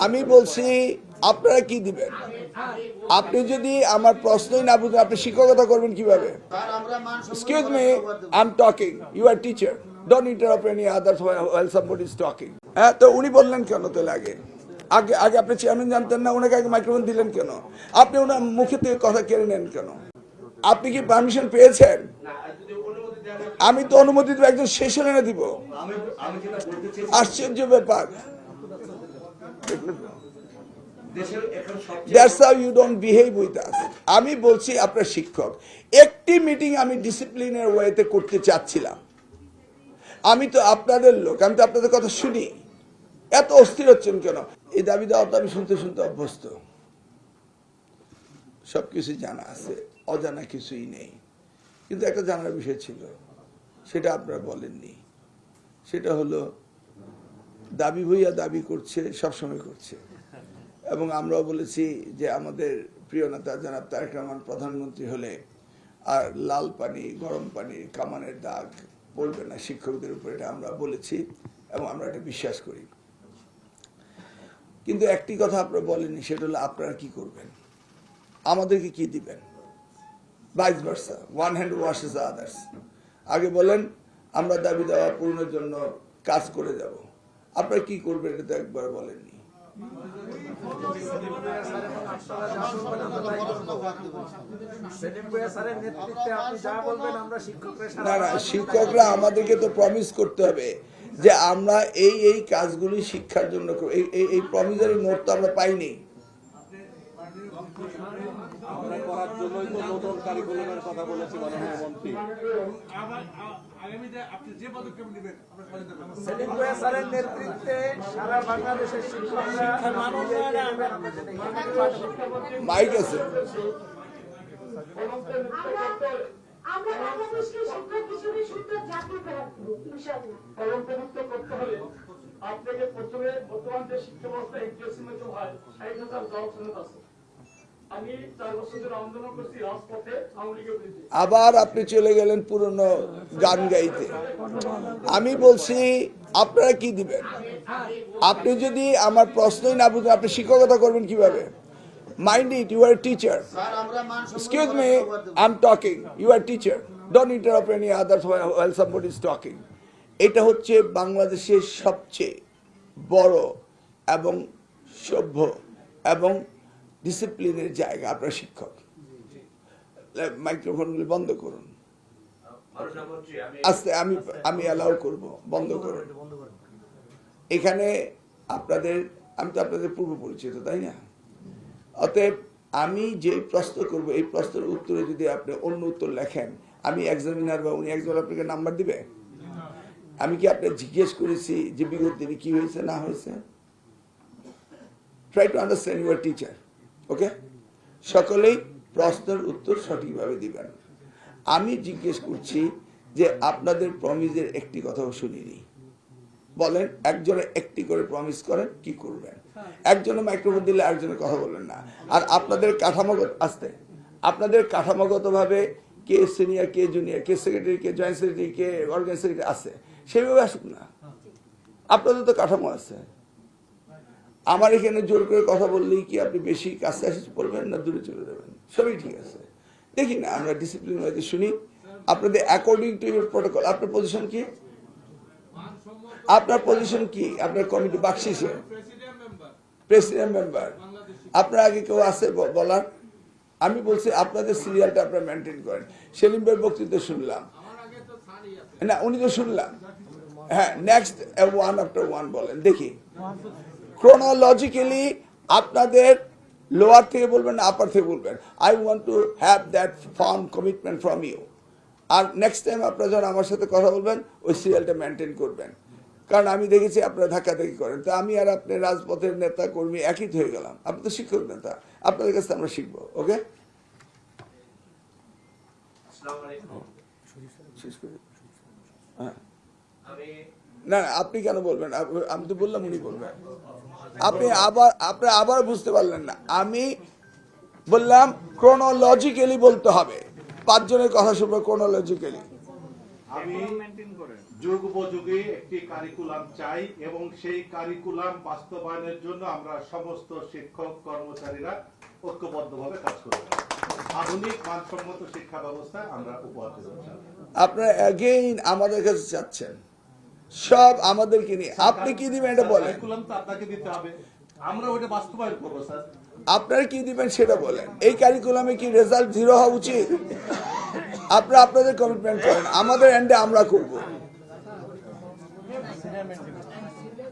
আমি বলছি আপনারা কি দিবেন? আপনি যদি আমার প্রশ্নই না বুঝেন আপনি শিক্ষকতা করবেন কিভাবে? Excuse me, I am talking, you are teacher, don't interrupt any others while somebody is talking. হ্যাঁ, তো উনি বললেন কেন তাহলে আগে আগে আগে আপনি চেয়ারম্যান জানতেন না, ওনাকে আগে মাইক্রোফোন দিলেন কেন? আপনি ওনার মুখে থেকে কথা কেড়ে নেন কেন? আপনি কি পারমিশন পেয়েছেন? আমি তো অনুমতি দেবো, একজন শেষ হলে দিব। আশ্চর্য ব্যাপার। That's how you don't behave with us. আমি বলছি আপনার শিক্ষক, একটি মিটিং আমি ডিসিপ্লিনের ওয়েতে করতে চাচ্ছিলাম। আমি তো আপনাদের লোক, আমি তো আপনাদের কথা শুনি। এত অস্থির হচ্ছেন কেন? এই দাবি দাওয়া তো আমি শুনতে শুনতে অভ্যস্ত, সবকিছু জানা আছে, অজানা কিছুই নেই। কিন্তু একটা জানার বিষয় ছিল, সেটা আপনারা বলেননি। সেটা হলো দাবি ভইয়া দাবি করছে, সবসময় করছে। এবং আমরাও বলেছি যে আমাদের প্রিয় নেতা জনাব তারেক রহমান প্রধানমন্ত্রী হলে আর লাল পানি গরম পানি কামানের দাগ পড়বে না শিক্ষকদের উপর, এটা আমরা বলেছি এবং আমরা এটা বিশ্বাস করি। কিন্তু একটি কথা আপনারা বলেননি, সেটা হলো আপনারা কি করবেন, আমাদেরকে কি দিবেন? Vice versa, one hand washes the others. আগে বলেন আমরা দাবি দেওয়া পূরণের জন্য কাজ করে যাব, আপনারা কি করবেন এটা তো একবার বলেননি। না না, শিক্ষকরা আমাদেরকে তো প্রমিস করতে হবে যে আমরা এই এই কাজগুলি শিক্ষার জন্য এই প্রমিসারি নোট তো আমরা পাইনি। মাইক আছে। আমরা বাংলাদেশকে শিক্ষক হিসেবে শুদ্ধ জাতি আপনাকে প্রথমে বর্তমান যে শিক্ষা ব্যবস্থা এনটিএসসি মতো হয় ৬০,০০০ জব সনদ আছে। আমি ৪ বছর ধরে আন্দোলন করছি রাজপথে আওয়ামী লীগের বিরুদ্ধে। আবার আপনি চলে গেলেন পুরনো গান গাইতে। আমি বলছি আপনারা কি দিবেন? আপনি যদি আমার প্রশ্নই না বুঝেন আপনি শিক্ষকতা করবেন কিভাবে? Mind it, you are a teacher. Excuse me, I'm talking. You are a teacher. Don't interrupt any others while somebody is talking. এটা হচ্ছে বাংলাদেশের সবচেয়ে বড় এবং সভ্য এবং ডিসিপ্লিনের জায়গা। আপনার শিক্ষক, মাইক্রোফোনগুলি বন্ধ করুন আস্তে, আমি অ্যালাউ করব, বন্ধ করুন। এখানে আপনাদের, আমি তো আপনাদের পূর্ব পরিচিত, তাই না? অতএব আমি যে প্রশ্ন করব এই প্রশ্নের উত্তরে যদি আপনি অন্য উত্তর লেখেন, আমি এক্সামিনার বা উনি একজন আপনাকে নাম্বার দিবে? আমি কি আপনার জিজ্ঞেস করেছি যে বিগত দিনে কি হয়েছে না হয়েছে? Try to understand your teacher, okay? সকলেই প্রশ্নের উত্তর সঠিকভাবে দিবেন। আমি জিজ্ঞেস করছি যে আপনাদের প্রমিসের একটি কথাও শুনিনি। বলেন, একজনে একটি করে প্রমিস করেন, কি করবেন? একজনে মাইক্রোফোন দিলে আরেকজনের কথা বলেন না। আর আপনাদের কাঠামোগত আসতে, আপনাদের কাঠামোগতভাবে কে সিনিয়র, কে জুনিয়র, কে সেক্রেটারি, কে জয়েন্ট সেক্রেটারি, কে অর্গানাইজ সেক্রেটারি আছে, সেইভাবে আসুক না। আপনাদের তো কাঠামো আছে। আমার এখানে জোর করে কথা বললেই কি আপনি বেশি কাছে আসে বলবেন না দূরে চলে যাবেন? সবই ঠিক আছে, দেখি না আমরা ডিসিপ্লিন ওয়াইজে শুনি আপনাদের অ্যাকর্ডিং টু ইউর প্রটোকল। আপনার পজিশন কি? আপনার পজিশন কি? আপনার কমিটি বাকশিসে প্রেসিডেন্ট মেম্বার, আপনার আগে কেউ আছে বলার? আমি বলছি আপনাদের সিরিয়ালটা আপনারা মেনটেন করেন। সেলিম ভাইয়ের বক্তৃতা শুনলাম না, উনি তো শুনলাম। হ্যাঁ, নেক্সট ওয়ান আফটার ওয়ান বলেন দেখি। ক্রোনোলজিক্যালি আপনাদের লোয়ার থেকে বলবেন না আপার থেকে বলবেন। I want to have that firm commitment from you. আর নেক্সট টাইম আপনারা যখন আমার সাথে কথা বলবেন ওই সিরিয়ালটা মেনটেন করবেন। কারণ আমি দেখেছি আপনারা ধাক্কাধাক্কি করেন। তো আমি আর আপনি রাজপথের নেতা কর্মী একই হয়ে গেলাম। আপনি তো শিক্ষক নেতা, আপনাদের কাছে আমরা শিখবো, ওকে? না না, আপনি কেন বলবেন? আমি তো বললাম উনি বলবেন। আপনি আবার বুঝতে পারলেন না। আমি বললাম ক্রোনোলজিক্যালি বলতে হবে। 5 জনের কথা শুনবো ক্রোনোলজিক্যালি। আমি যুগ উপযোগী একটি কারিকুলাম চাই এবং সেই কারিকুলাম বাস্তবায়নের জন্য আমরা সমস্ত শিক্ষক কর্মচারীরা ঐক্যবদ্ধভাবে কাজ করব। আধুনিক মানসম্মত শিক্ষা ব্যবস্থা আমরা উপহার দেব। আপনারা অ্যাগেইন আমাদের কাছে চাচ্ছেন সব আমাদেরকে নিয়ে, আপনি কি দিবেন এটা বলেন। কারিকুলাম তো আপনাকে দিতে হবে, আমরা ওটা বাস্তবায়ন করবো স্যার। আপনারা কি দিবেন সেটা বলেন। এই কারিকুলামে কি রেজাল্ট 0 হওয়া উচিত? আপনারা আপনাদের কমিটমেন্ট করেন, আমাদের এন্ডে আমরা করব।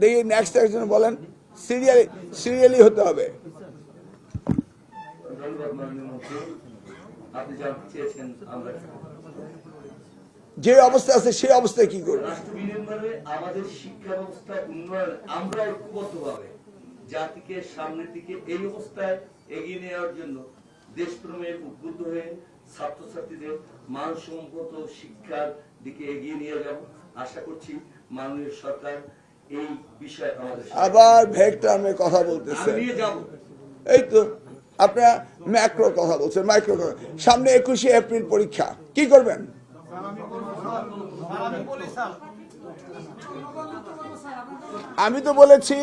দেখি নেক্সট একজন বলেন। সিরিয়ালি হতে হবে। আপনি জানতে চেয়েছেন আমরা যে অবস্থা আছে সেই অবস্থায় কি করব। রাষ্ট্র বিনির্মাণে আমাদের শিক্ষা ব্যবস্থা উন্নয়ন আমরা ঐক্যবদ্ধভাবে জাতিকে সামনের দিকে এই অবস্থায় এগিয়ে নেওয়ার জন্য দেশপ্রেমে উদ্বুদ্ধ হয়ে ছাত্রছাত্রীদের মানসম্মত শিক্ষার দিকে এগিয়ে নিয়ে যাব। আশা করছি মাননীয় সরকার এই বিষয়ে আমাদের আবার ভেগ টার্মে কথা বলতেছে। নিয়ে যাব। এই তো আপনারা ম্যাক্রো কথা বলছেন, মাইক্রো কথা। সামনে 21শে এপ্রিল পরীক্ষা, কি করবেন? আমি তো বলেছি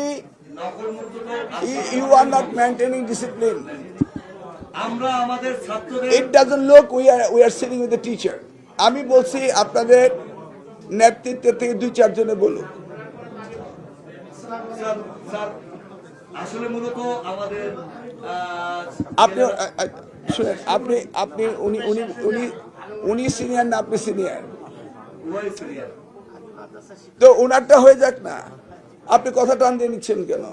you are not maintaining discipline. আমরা আমাদের ছাত্রদের It doesn't look we are sitting with the teacher. আমি বলছি আপনাদের নেতৃত্ব থেকে 2-4 জনে বলুন। স্যার আসলে মূলত আমাদের আপনি শুনেন, আপনি উনি সিনিয়র না আপনি সিনিয়র? তো ওনারটা হয়ে যাক না, আপনি কথা টান দিয়ে নিচ্ছেন কেন?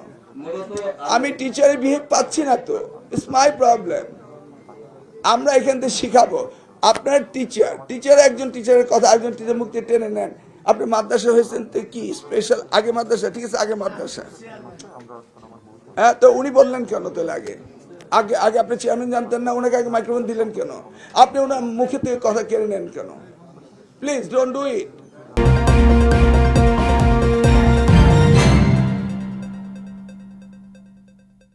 আমি টিচারের বিহেভ পাচ্ছি না তো, ইটস মাই প্রবলেম। আমরা এখান থেকে শিখাবো। আপনার টিচার একজন টিচারের কথা আরেকজন টিচার মুক্তি টেনে নেন। আপনি মাদ্রাসা হয়েছেন তো কি স্পেশাল? আগে মাদ্রাসা, ঠিক আছে, আগে মাদ্রাসা। হ্যাঁ, তো উনি বললেন কেন তাহলে আগে আগে আগে আপনি চেয়ারম্যান জানতেন না, ওনাকে আগে মাইক্রোফোন দিলেন কেন? আপনি ওনার মুখে থেকে কথা কেড়ে নেন কেন? Please don't do it.